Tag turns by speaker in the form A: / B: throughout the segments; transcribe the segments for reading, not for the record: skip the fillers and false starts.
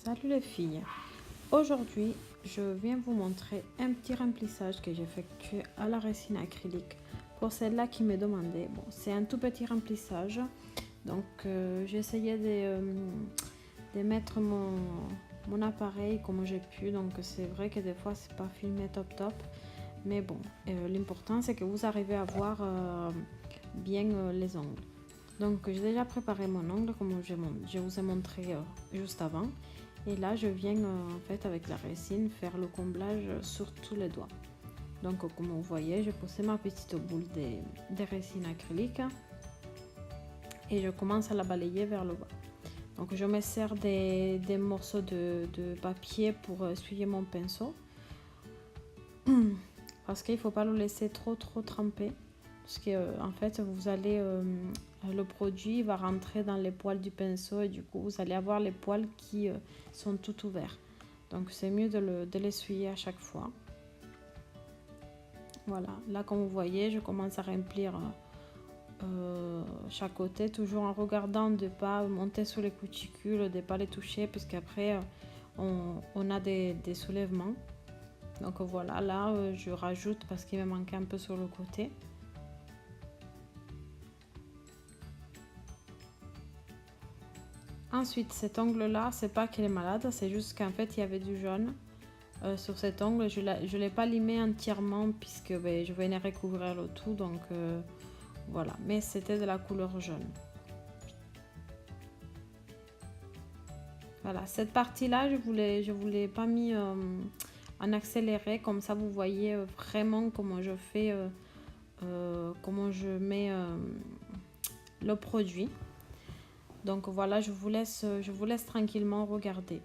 A: Salut les filles, aujourd'hui je viens vous montrer un petit remplissage que j'ai effectué à la résine acrylique pour celle-là qui me demandait. Bon, c'est un tout petit remplissage, donc j'ai essayé de mettre mon appareil comme j'ai pu, donc c'est vrai que des fois c'est pas filmé top, mais bon, l'important c'est que vous arrivez à voir bien les ongles. Donc j'ai déjà préparé mon ongle comme je vous ai montré juste avant. Et là je viens en fait avec la résine faire le comblage sur tous les doigts. Donc comme vous voyez, j'ai posé ma petite boule de résine acrylique et je commence à la balayer vers le bas. Donc je me sers des morceaux de papier pour essuyer mon pinceau. Parce qu'il ne faut pas le laisser trop tremper. Parce que en fait vous allez le produit va rentrer dans les poils du pinceau et du coup vous allez avoir les poils qui sont tout ouverts. Donc c'est mieux de l'essuyer à chaque fois. Voilà, là comme vous voyez, je commence à remplir chaque côté, toujours en regardant de ne pas monter sur les cuticules, de ne pas les toucher, puisqu'après on a des soulèvements. Donc voilà, là je rajoute parce qu'il me manquait un peu sur le côté. Ensuite, cet ongle-là, c'est pas qu'il est malade, c'est juste qu'en fait, il y avait du jaune sur cet ongle. Je ne l'ai pas limé entièrement puisque je venais recouvrir le tout, donc voilà. Mais c'était de la couleur jaune. Voilà, cette partie-là, je voulais pas mis en accéléré, comme ça vous voyez vraiment comment je fais, comment je mets le produit. Donc voilà, je vous laisse tranquillement regarder.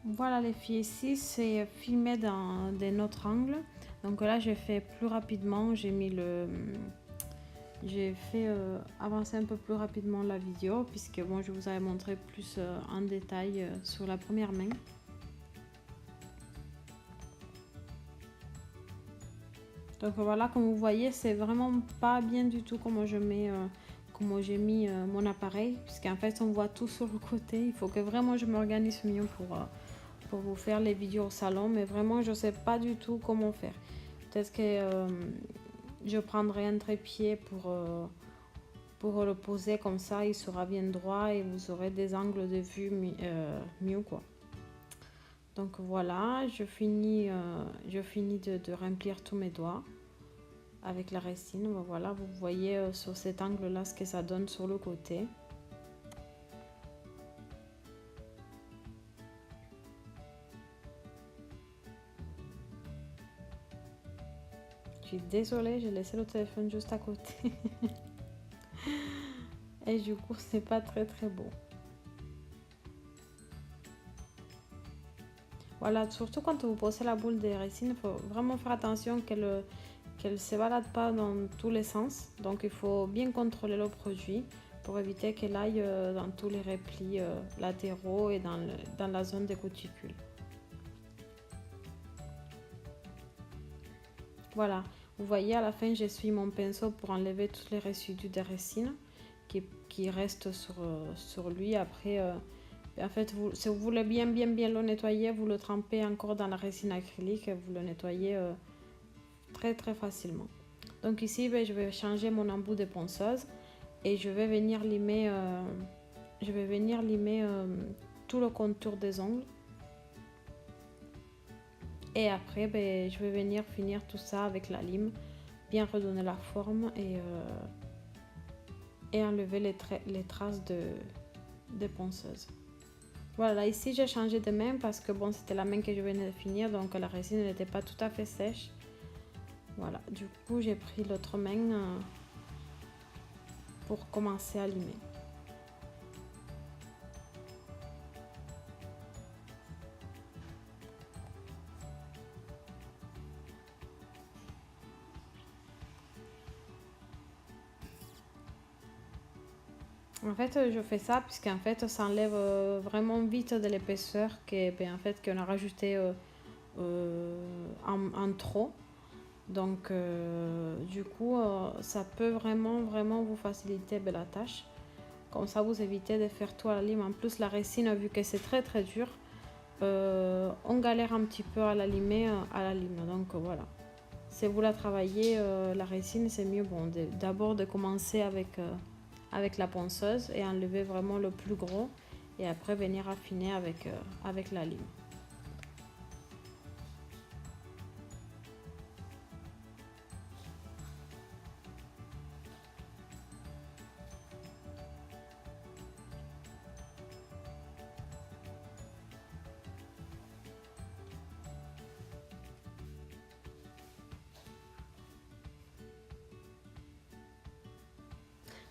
A: Voilà les filles, ici c'est filmé dans autre angle. Donc là j'ai fait plus rapidement, j'ai fait avancer un peu plus rapidement la vidéo puisque bon, je vous avais montré plus en détail sur la première main. Donc voilà, comme vous voyez, c'est vraiment pas bien du tout comment je mets comment j'ai mis mon appareil, puisqu'en fait on voit tout sur le côté. Il faut que vraiment je m'organise mieux pour vous faire les vidéos au salon, mais vraiment je sais pas du tout comment faire. Peut-être que je prendrai un trépied pour le poser comme ça, il sera bien droit et vous aurez des angles de vue mieux quoi. Donc voilà, je finis de remplir tous mes doigts avec la résine. Voilà, vous voyez sur cet angle là ce que ça donne sur le côté. Je suis désolée, j'ai laissé le téléphone juste à côté. Et du coup, c'est pas très beau. Voilà, surtout quand vous posez la boule de résine, il faut vraiment faire attention qu'elle ne se balade pas dans tous les sens. Donc il faut bien contrôler le produit pour éviter qu'elle aille dans tous les replis latéraux et dans la zone des cuticules. Voilà, vous voyez à la fin j'essuie mon pinceau pour enlever tous les résidus de résine qui restent sur lui. Après, en fait, si vous voulez bien le nettoyer, vous le trempez encore dans la résine acrylique, vous le nettoyez très très facilement. Donc ici, je vais changer mon embout de ponceuse et je vais venir limer, tout le contour des ongles. Et après, je vais venir finir tout ça avec la lime, bien redonner la forme et enlever les traces de ponceuse. Voilà, ici j'ai changé de main parce que bon, c'était la main que je venais de finir, donc la résine n'était pas tout à fait sèche. Voilà, du coup j'ai pris l'autre main pour commencer à limer. En fait, je fais ça puisqu'en fait, ça enlève vraiment vite de l'épaisseur en fait, qu'on a rajouté en trop. Donc, du coup, ça peut vraiment vous faciliter la tâche. Comme ça, vous évitez de faire tout à la lime. En plus, la résine, vu que c'est très dur, on galère un petit peu à la limer à la lime. Donc, voilà. Si vous la travaillez, la résine, c'est mieux d'abord de commencer avec la ponceuse et enlever vraiment le plus gros. Et après, venir affiner avec la lime.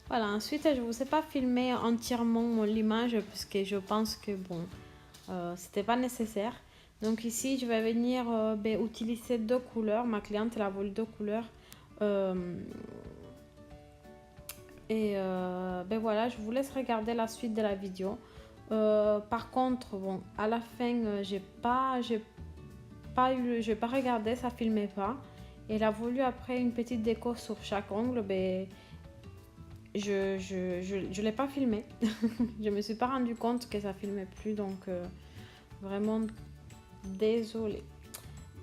A: Voilà, ensuite je ne vous ai pas filmé entièrement l'image parce que je pense que bon, c'était pas nécessaire. Donc ici je vais venir utiliser deux couleurs. Ma cliente elle a voulu deux couleurs. Voilà, je vous laisse regarder la suite de la vidéo. Par contre, bon, à la fin, j'ai pas regardé, ça filmait pas. Elle a voulu après une petite déco sur chaque ongle, je l'ai pas filmé. Je me suis pas rendu compte que ça filmait plus, donc vraiment désolée.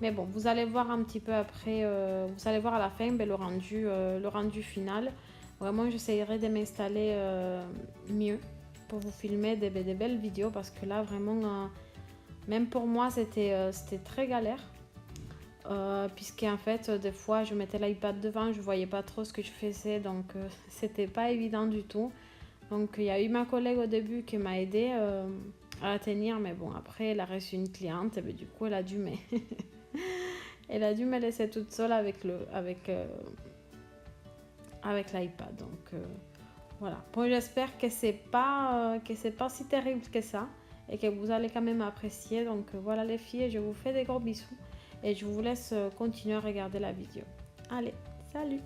A: Mais bon, vous allez voir un petit peu après, vous allez voir à la fin le rendu final. Vraiment, j'essayerai de m'installer mieux pour vous filmer des belles vidéos parce que là, vraiment, même pour moi, c'était très galère. Puisqu'en fait, des fois, je mettais l'iPad devant, je voyais pas trop ce que je faisais, donc c'était pas évident du tout. Donc, il y a eu ma collègue au début qui m'a aidé à la tenir, mais bon, après, elle a reçu une cliente, et du coup, elle a dû me laisser toute seule avec l'iPad. Donc voilà. Bon, j'espère que c'est pas si terrible que ça et que vous allez quand même apprécier. Donc voilà les filles, je vous fais des gros bisous et je vous laisse continuer à regarder la vidéo. Allez, salut!